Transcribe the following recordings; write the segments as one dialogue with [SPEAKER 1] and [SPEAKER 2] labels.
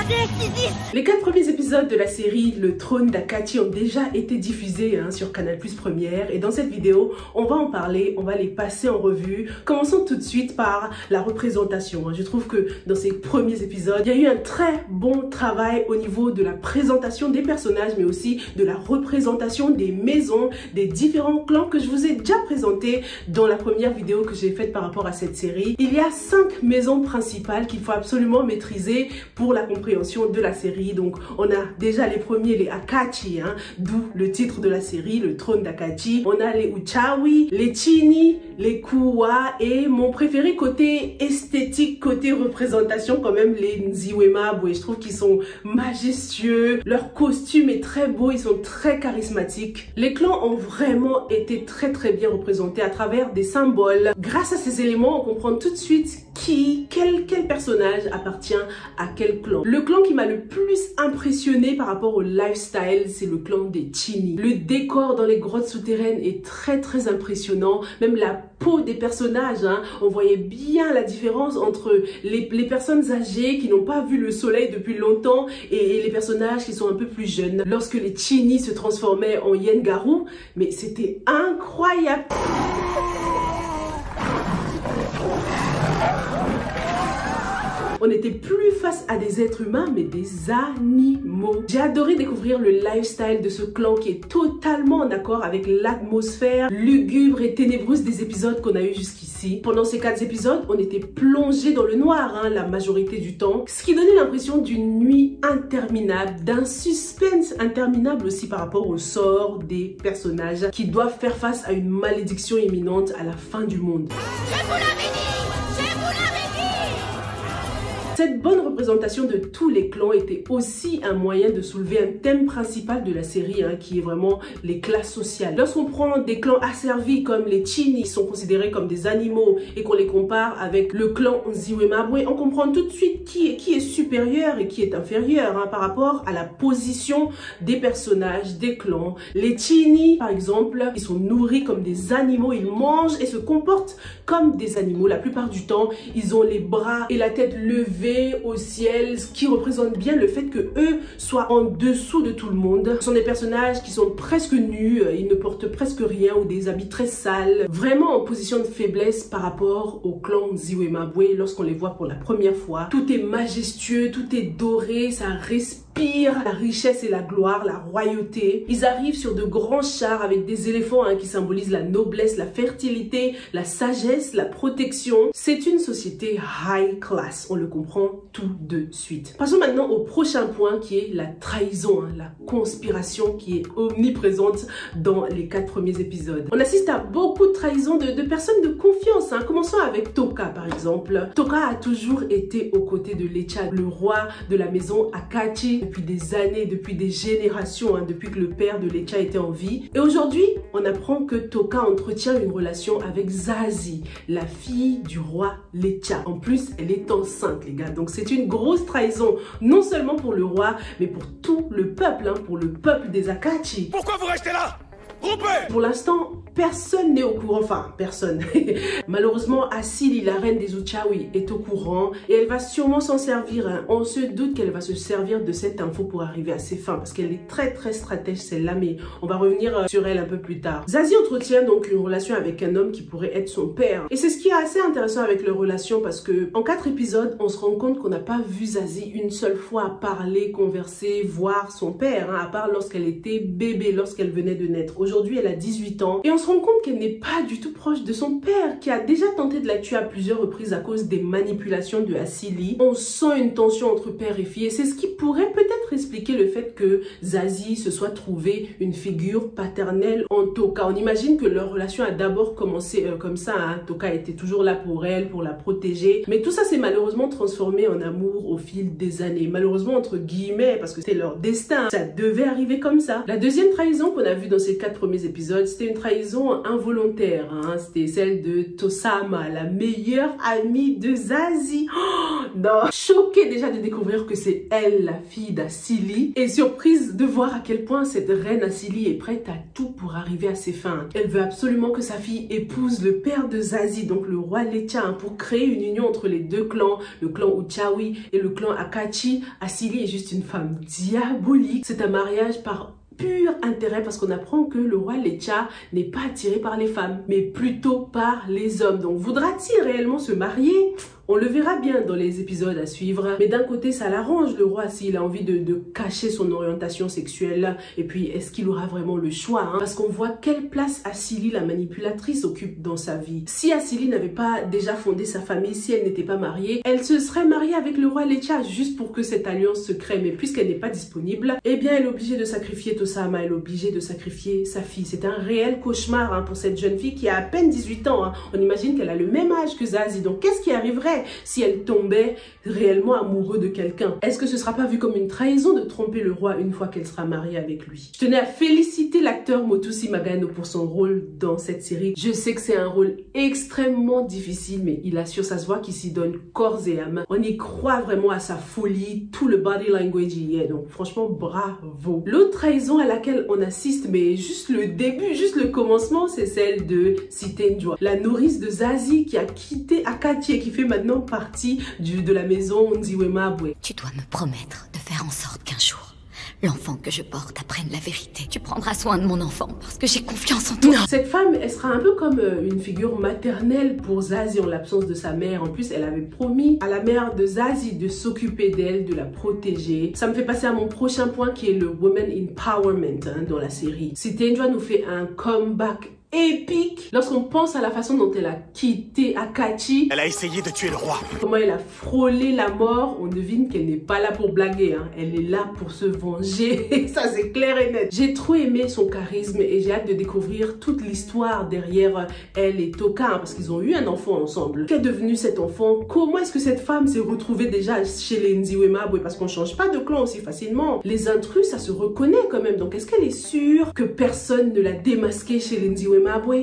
[SPEAKER 1] décisif.
[SPEAKER 2] Les 4 premiers épisodes de la série Le Trône d'Akachi ont déjà été diffusés sur Canal+ Première, et dans cette vidéo, on va en parler, on va les passer en revue. Commençons tout de suite par la représentation. Je trouve que dans ces premiers épisodes, il y a eu un très bon travail au niveau de la présentation des personnages, mais aussi de la représentation des maisons, des différents clans que je vous ai déjà présentés dans la première vidéo que j'ai faite par rapport à cette série. Il y a 5 maisons principales qu'il faut absolument maîtriser pour la compréhension de la série. Donc on a déjà les premiers, les Akachi, d'où le titre de la série, Le Trône d'Akachi. On a les Uchawi, les Chini, les Kuwa, et mon préféré côté esthétique, côté représentation quand même, les Nziwemabwe. Je trouve qu'ils sont majestueux, leur costume est très beau, ils sont très charismatiques. Les clans ont vraiment été très bien représentés à travers des symboles. Grâce à ces éléments, on comprend tout de suite quel personnage appartient à quel clan. Le clan qui m'a le plus impressionné par rapport au lifestyle, c'est le clan des Chini. Le décor dans les grottes souterraines est très impressionnant. Même la peau des personnages, on voyait bien la différence entre les personnes âgées qui n'ont pas vu le soleil depuis longtemps et les personnages qui sont un peu plus jeunes. Lorsque les Chini se transformaient en Yengaru, mais c'était incroyable. On n'était plus face à des êtres humains, mais des animaux. J'ai adoré découvrir le lifestyle de ce clan qui est totalement en accord avec l'atmosphère lugubre et ténébreuse des épisodes qu'on a eu jusqu'ici. Pendant ces 4 épisodes, on était plongé dans le noir, la majorité du temps, ce qui donnait l'impression d'une nuit interminable, d'un suspense interminable aussi par rapport au sort des personnages qui doivent faire face à une malédiction imminente à la fin du monde.
[SPEAKER 1] Je vous l'avais dit!
[SPEAKER 2] Cette bonne représentation de tous les clans était aussi un moyen de soulever un thème principal de la série, qui est vraiment les classes sociales. Lorsqu'on prend des clans asservis comme les Chini, qui sont considérés comme des animaux, et qu'on les compare avec le clan Nziwemabwe, on comprend tout de suite qui est supérieur et qui est inférieur par rapport à la position des personnages, des clans. Les Chini, par exemple, ils sont nourris comme des animaux, ils mangent et se comportent comme des animaux. La plupart du temps, ils ont les bras et la tête levés au ciel, ce qui représente bien le fait que eux soient en dessous de tout le monde. Ce sont des personnages qui sont presque nus, ils ne portent presque rien ou des habits très sales, vraiment en position de faiblesse par rapport au clan Nziwemabwe lorsqu'on les voit pour la première fois. Tout est majestueux, tout est doré, ça respire la richesse et la gloire, la royauté. Ils arrivent sur de grands chars avec des éléphants qui symbolisent la noblesse, la fertilité, la sagesse, la protection. C'est une société high class, on le comprend tout de suite. Passons maintenant au prochain point qui est la trahison, la conspiration qui est omniprésente dans les 4 premiers épisodes. On assiste à beaucoup de trahisons de personnes de confiance. Commençons avec Toka par exemple. Toka a toujours été aux côtés de Lecha, le roi de la maison Akachi, depuis des années, depuis des générations, depuis que le père de Lecha était en vie. Et aujourd'hui, on apprend que Toka entretient une relation avec Zazie, la fille du roi Lecha. En plus, elle est enceinte, les gars. Donc c'est une grosse trahison, non seulement pour le roi, mais pour tout le peuple, pour le peuple des Akachi.
[SPEAKER 3] Pourquoi vous restez là?
[SPEAKER 2] Pour l'instant, personne n'est au courant, enfin personne. Malheureusement, Asili, la reine des Uchawi, est au courant et elle va sûrement s'en servir. On se doute qu'elle va se servir de cette info pour arriver à ses fins parce qu'elle est très stratège celle-là, mais on va revenir sur elle un peu plus tard. Zazie entretient donc une relation avec un homme qui pourrait être son père. Et c'est ce qui est assez intéressant avec leur relation parce que en 4 épisodes, on se rend compte qu'on n'a pas vu Zazie une seule fois parler, converser, voir son père, à part lorsqu'elle était bébé, lorsqu'elle venait de naître. Aujourd'hui, elle a 18 ans et on se rend compte qu'elle n'est pas du tout proche de son père qui a déjà tenté de la tuer à plusieurs reprises à cause des manipulations de Asili. On sent une tension entre père et fille et c'est ce qui pourrait peut-être expliquer le fait que Zazie se soit trouvé une figure paternelle en Toka. On imagine que leur relation a d'abord commencé comme ça. Toka était toujours là pour elle, pour la protéger. Mais tout ça s'est malheureusement transformé en amour au fil des années. Malheureusement entre guillemets parce que c'est leur destin. Ça devait arriver comme ça. La deuxième trahison qu'on a vue dans ces 4 premiers épisodes, c'était une trahison involontaire. C'était celle de Tosama, la meilleure amie de Zazie. Oh, non, choquée déjà de découvrir que c'est elle, la fille d'Asili, et surprise de voir à quel point cette reine Asili est prête à tout pour arriver à ses fins. Elle veut absolument que sa fille épouse le père de Zazie, donc le roi Lecha, pour créer une union entre les deux clans, le clan Uchawi et le clan Akachi. Asili est juste une femme diabolique. C'est un mariage par pur intérêt parce qu'on apprend que le roi Lecha n'est pas attiré par les femmes, mais plutôt par les hommes. Donc voudra-t-il réellement se marier? On le verra bien dans les épisodes à suivre. Mais d'un côté, ça l'arrange le roi s'il a envie de cacher son orientation sexuelle. Et puis, est-ce qu'il aura vraiment le choix? Parce qu'on voit quelle place Asili, la manipulatrice, occupe dans sa vie. Si Asili n'avait pas déjà fondé sa famille, si elle n'était pas mariée, elle se serait mariée avec le roi Lecha juste pour que cette alliance se crée. Mais puisqu'elle n'est pas disponible, eh bien, elle est obligée de sacrifier Tosama. Elle est obligée de sacrifier sa fille. C'est un réel cauchemar pour cette jeune fille qui a à peine 18 ans. On imagine qu'elle a le même âge que Zazie. Donc, qu'est-ce qui arriverait si elle tombait réellement amoureuse de quelqu'un? Est-ce que ce sera pas vu comme une trahison de tromper le roi une fois qu'elle sera mariée avec lui? Je tenais à féliciter l'acteur Motosi Magano pour son rôle dans cette série. Je sais que c'est un rôle extrêmement difficile, mais il assure, ça se voit qu'il s'y donne corps et âme. On y croit vraiment à sa folie, tout le body language y est, donc franchement bravo. L'autre trahison à laquelle on assiste, mais juste le début, juste le commencement, c'est celle de Sitenjwa, la nourrice de Zazie qui a quitté Akachi et qui fait maintenant partie de la maison Nziwemabwe.
[SPEAKER 1] Tu dois me promettre de faire en sorte qu'un jour, l'enfant que je porte apprenne la vérité. Tu prendras soin de mon enfant parce que j'ai confiance en toi.
[SPEAKER 2] Non. Cette femme, elle sera un peu comme une figure maternelle pour Zazie en l'absence de sa mère. En plus, elle avait promis à la mère de Zazie de s'occuper d'elle, de la protéger. Ça me fait passer à mon prochain point qui est le Women Empowerment dans la série. Sitenjwa nous fait un comeback épique lorsqu'on pense à la façon dont elle a quitté Akachi.
[SPEAKER 3] Elle a essayé de tuer le roi.
[SPEAKER 2] Comment elle a frôlé la mort. On devine qu'elle n'est pas là pour blaguer. Elle est là pour se venger. Ça, c'est clair et net. J'ai trop aimé son charisme et j'ai hâte de découvrir toute l'histoire derrière elle et Toka, parce qu'ils ont eu un enfant ensemble. Qu'est devenu cet enfant? Comment est-ce que cette femme s'est retrouvée déjà chez les Nziwemabwe? Parce qu'on change pas de clan aussi facilement. Les intrus, ça se reconnaît quand même. Donc, est-ce qu'elle est sûre que personne ne l'a démasquée chez les Nziwemabwe?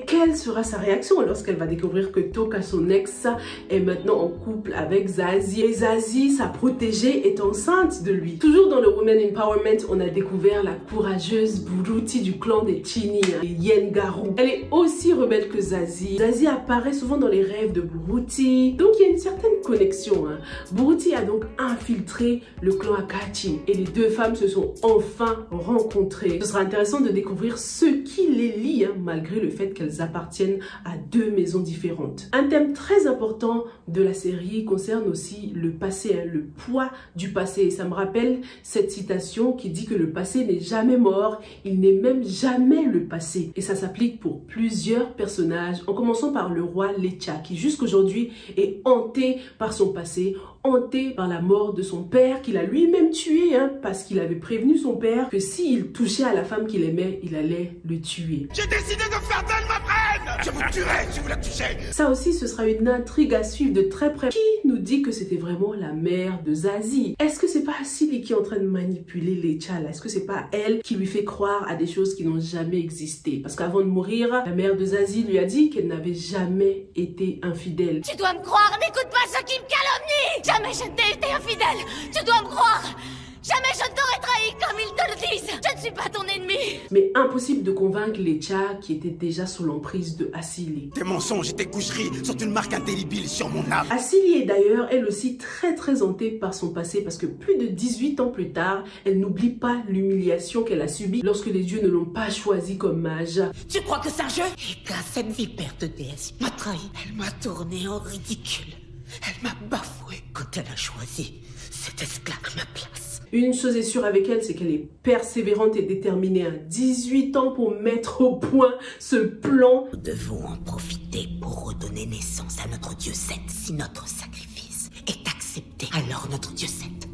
[SPEAKER 2] Quelle sera sa réaction lorsqu'elle va découvrir que Toka, son ex, est maintenant en couple avec Zazie? Et Zazie, sa protégée, est enceinte de lui. Toujours dans le Women Empowerment, on a découvert la courageuse Buruti du clan des Chini, Yengaru. Elle est aussi rebelle que Zazie. Zazie apparaît souvent dans les rêves de Buruti. Donc il y a une certaine connexion. Buruti a donc infiltré le clan Akachi et les deux femmes se sont enfin rencontrées. Ce sera intéressant de découvrir ce qui les lie, malgré le fait qu'elles appartiennent à deux maisons différentes. Un thème très important de la série concerne aussi le passé, le poids du passé. Et ça me rappelle cette citation qui dit que le passé n'est jamais mort, il n'est même jamais le passé. Et ça s'applique pour plusieurs personnages, en commençant par le roi Lecha, qui jusqu'aujourd'hui est hanté par son passé, hanté par la mort de son père, qu'il a lui-même tué, parce qu'il avait prévenu son père que s'il touchait à la femme qu'il aimait, il allait le tuer.
[SPEAKER 3] J'ai décidé de faire d'elle ma reine. Je vous tuerai si vous la touchez.
[SPEAKER 2] Ça aussi, ce sera une intrigue à suivre de très près. Qui nous dit que c'était vraiment la mère de Zazie? Est-ce que c'est pas Asili qui est en train de manipuler Lecha là? Est-ce que c'est pas elle qui lui fait croire à des choses qui n'ont jamais existé? Parce qu'avant de mourir, la mère de Zazie lui a dit qu'elle n'avait jamais été infidèle.
[SPEAKER 1] Tu dois me croire, n'écoute pas ceux qui me calomnient. Jamais je ne t'ai été infidèle. Tu dois me croire. Jamais je ne t'aurais trahi comme ils te le disent. Je ne suis pas ton ennemi.
[SPEAKER 2] Mais impossible de convaincre Lecha qui était déjà sous l'emprise de Asili.
[SPEAKER 3] Tes mensonges et tes coucheries sont une marque indélébile sur mon âme.
[SPEAKER 2] Asili est d'ailleurs elle aussi très hantée par son passé parce que plus de 18 ans plus tard, elle n'oublie pas l'humiliation qu'elle a subie lorsque les dieux ne l'ont pas choisie comme mage.
[SPEAKER 4] Tu crois que c'est un jeu? Et quand cette vipère de déesse m'a trahi, elle m'a tourné en ridicule. Elle m'a bafoué quand elle a choisi cet esclave à ma place.
[SPEAKER 2] Une chose est sûre avec elle, c'est qu'elle est persévérante et déterminée. 18 ans pour mettre au point ce plan.
[SPEAKER 4] Nous devons en profiter pour redonner naissance à notre dieu Seth. Si notre sacrifice est accepté, alors notre dieu Seth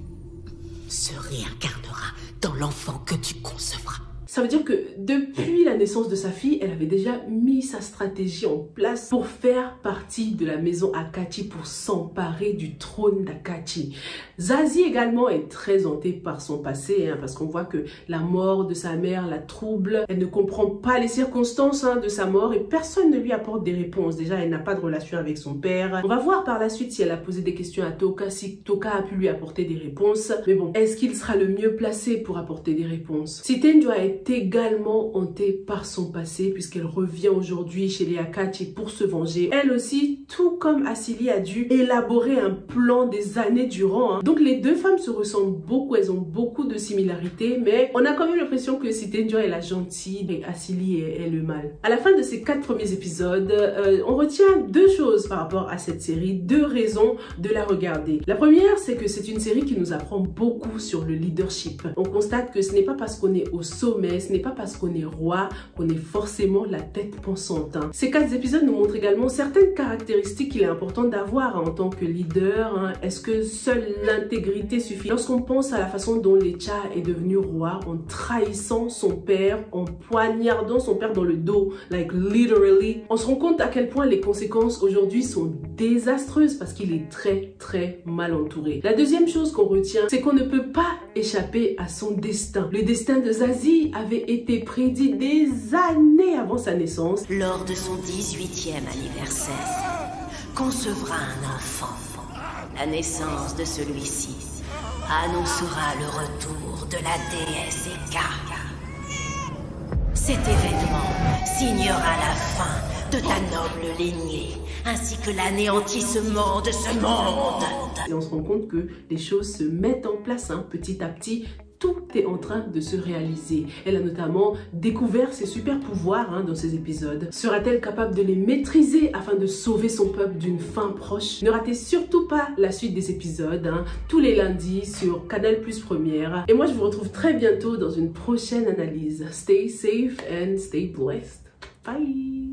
[SPEAKER 4] se réincarnera dans l'enfant que tu concevras.
[SPEAKER 2] Ça veut dire que depuis la naissance de sa fille, elle avait déjà mis sa stratégie en place pour faire partie de la maison Akachi, pour s'emparer du trône d'Akachi. Zazie également est très hantée par son passé, parce qu'on voit que la mort de sa mère la trouble. Elle ne comprend pas les circonstances de sa mort et personne ne lui apporte des réponses. Déjà, elle n'a pas de relation avec son père. On va voir par la suite si elle a posé des questions à Toka, si Toka a pu lui apporter des réponses. Mais bon, est-ce qu'il sera le mieux placé pour apporter des réponses? Sitenjo est également hantée par son passé puisqu'elle revient aujourd'hui chez les Akachi pour se venger. Elle aussi, tout comme Asili, a dû élaborer un plan des années durant. Donc les deux femmes se ressemblent beaucoup, elles ont beaucoup de similarités, mais on a quand même l'impression que Sitenjo est la gentille et Asili est le mal. À la fin de ces 4 premiers épisodes, on retient 2 choses par rapport à cette série, 2 raisons de la regarder. La première, c'est que c'est une série qui nous apprend beaucoup sur le leadership. On constate que ce n'est pas parce qu'on est au sommet, ce n'est pas parce qu'on est roi qu'on est forcément la tête pensante. Ces 4 épisodes nous montrent également certaines caractéristiques qu'il est important d'avoir en tant que leader. Est-ce que seule l'intégrité suffit? Lorsqu'on pense à la façon dont Lecha est devenu roi en trahissant son père, en poignardant son père dans le dos, like literally, on se rend compte à quel point les conséquences aujourd'hui sont désastreuses parce qu'il est très mal entouré. La deuxième chose qu'on retient, c'est qu'on ne peut pas échapper à son destin. Le destin de Zazie avait été prédit des années avant sa naissance.
[SPEAKER 5] Lors de son 18e anniversaire, concevra un enfant. La naissance de celui-ci annoncera le retour de la déesse Eka. Cet événement signera la fin de ta noble lignée, ainsi que l'anéantissement de ce monde.
[SPEAKER 2] Et on se rend compte que les choses se mettent en place petit à petit. Tout est en train de se réaliser. Elle a notamment découvert ses super pouvoirs dans ces épisodes. Sera-t-elle capable de les maîtriser afin de sauver son peuple d'une fin proche? Ne ratez surtout pas la suite des épisodes, tous les lundis sur Canal+ Première. Et moi, je vous retrouve très bientôt dans une prochaine analyse. Stay safe and stay blessed. Bye!